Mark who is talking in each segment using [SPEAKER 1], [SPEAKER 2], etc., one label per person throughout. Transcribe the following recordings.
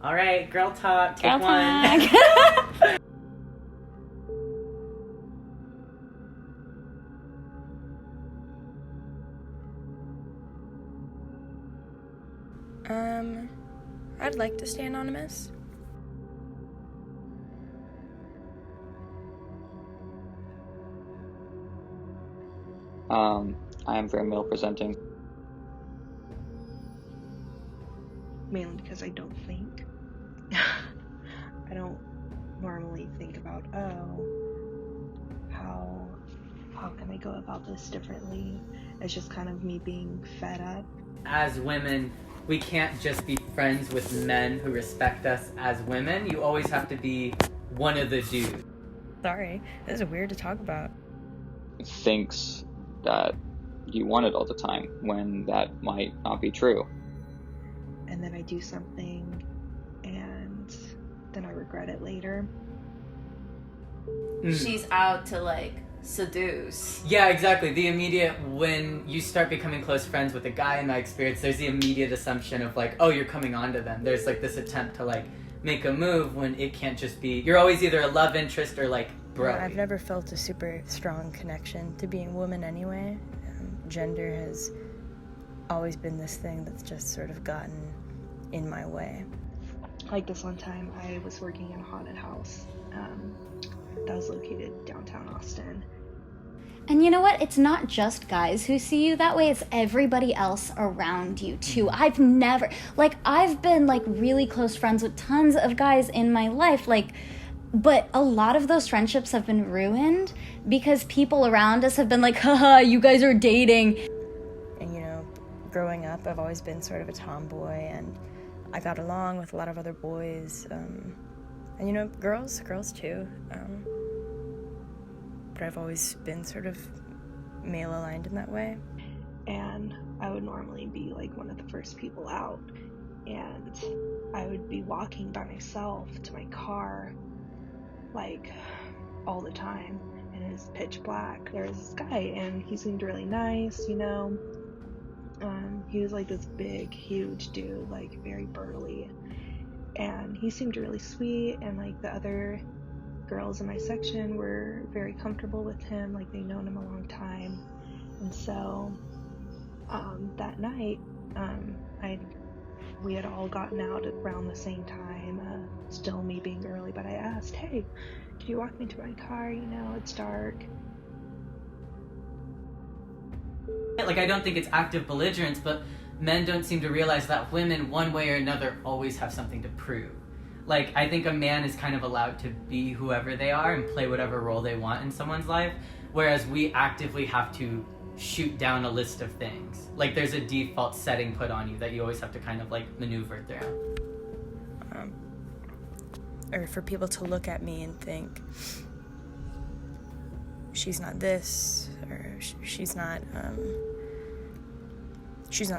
[SPEAKER 1] All right, girl talk. Take
[SPEAKER 2] Girl
[SPEAKER 1] one.
[SPEAKER 2] talk.
[SPEAKER 3] I'd like to stay anonymous.
[SPEAKER 4] I am very male presenting.
[SPEAKER 5] Mainly because I don't think. I don't normally think about, how can I go about this differently? It's just kind of me being fed up.
[SPEAKER 1] As women, we can't just be friends with men who respect us as women. You always have to be one of the dudes.
[SPEAKER 3] Sorry, this is weird to talk about.
[SPEAKER 4] Thinks that you want it all the time when that might not be true.
[SPEAKER 5] And then I do something and then I regret it later.
[SPEAKER 2] She's out to like seduce.
[SPEAKER 1] Yeah, exactly. The immediate, when you start becoming close friends with a guy, in my experience, there's the immediate assumption of like, oh, you're coming on to them. There's like this attempt to like make a move when it can't just be, you're always either a love interest or like bro.
[SPEAKER 3] I've never felt a super strong connection to being a woman anyway. Gender has always been this thing that's just sort of gotten in my way.
[SPEAKER 5] Like this one time, I was working in a haunted house that was located downtown Austin.
[SPEAKER 2] And you know what? It's not just guys who see you that way. It's everybody else around you too. I've been like really close friends with tons of guys in my life, but a lot of those friendships have been ruined because people around us have been like, haha, you guys are dating.
[SPEAKER 3] And growing up, I've always been sort of a tomboy, and I got along with a lot of other boys, and girls too. But I've always been sort of male aligned in that way.
[SPEAKER 5] And I would normally be like one of the first people out, and I would be walking by myself to my car like all the time, and it was pitch black. There was this guy and he seemed really nice, he was like this big huge dude, like very burly, and he seemed really sweet, and like the other girls in my section were very comfortable with him, like they'd known him a long time. And so that night we had all gotten out around the same time, still me being early, but I asked, hey, could you walk me to my car, it's dark.
[SPEAKER 1] Like, I don't think it's active belligerence, but men don't seem to realize that women, one way or another, always have something to prove. Like, I think a man is kind of allowed to be whoever they are and play whatever role they want in someone's life, whereas we actively have to shoot down a list of things. Like, there's a default setting put on you that you always have to kind of, like, maneuver through.
[SPEAKER 3] Or for people to look at me and think, she's not this, or she's not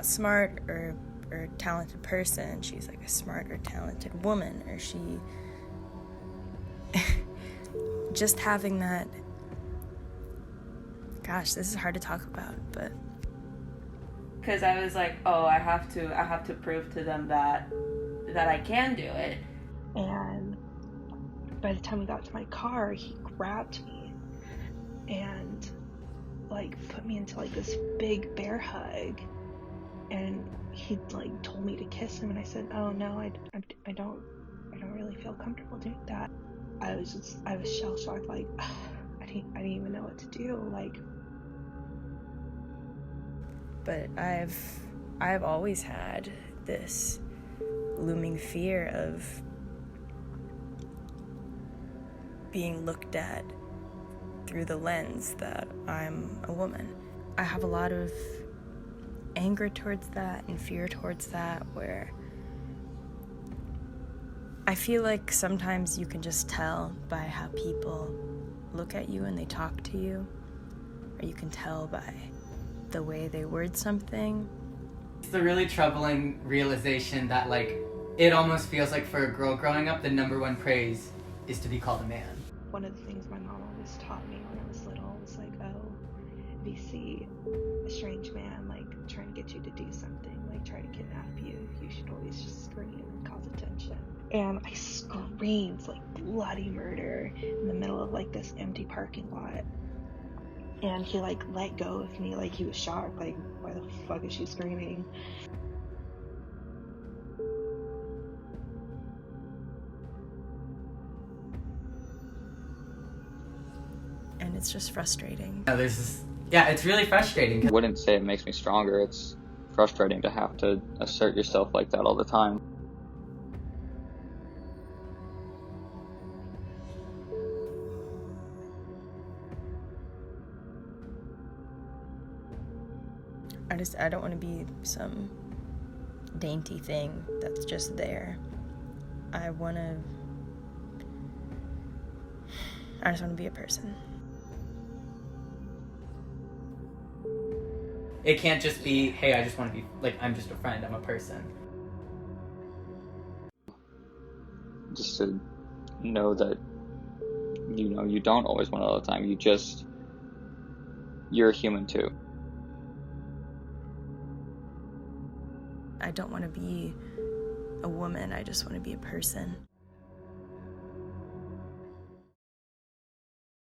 [SPEAKER 3] smart or talented person. She's like a smart or talented woman, or she just having that. Gosh, this is hard to talk about, but
[SPEAKER 6] because I was like, oh, I have to prove to them that I can do it.
[SPEAKER 5] And by the time we got to my car, he grabbed me and like put me into like this big bear hug, and he like told me to kiss him, and I said, oh no, I don't really feel comfortable doing that. I was shell shocked, like I didn't even know what to do, like.
[SPEAKER 3] But I've always had this looming fear of being looked at through the lens that I'm a woman. I have a lot of anger towards that and fear towards that, where I feel like sometimes you can just tell by how people look at you and they talk to you, or you can tell by the way they word something.
[SPEAKER 1] It's the really troubling realization that, like, it almost feels like for a girl growing up, the number one praise is to be called a man.
[SPEAKER 5] One of the things my mom always taught me when I was little was like, oh, if you see a strange man like trying to get you to do something, like try to kidnap you, you should always just scream and cause attention. And I screamed like bloody murder in the middle of like this empty parking lot. And he like let go of me, like he was shocked, like why the fuck is she screaming?
[SPEAKER 3] And it's just frustrating.
[SPEAKER 1] There's this, yeah, it's really frustrating.
[SPEAKER 4] I wouldn't say it makes me stronger. It's frustrating to have to assert yourself like that all the time.
[SPEAKER 3] I don't want to be some dainty thing that's just there. I just want to be a person.
[SPEAKER 1] It can't just be, hey, I just want to be, like, I'm just a friend, I'm a person.
[SPEAKER 4] Just to know that, you don't always want it all the time. You're a human too.
[SPEAKER 3] I don't want to be a woman, I just want to be a person.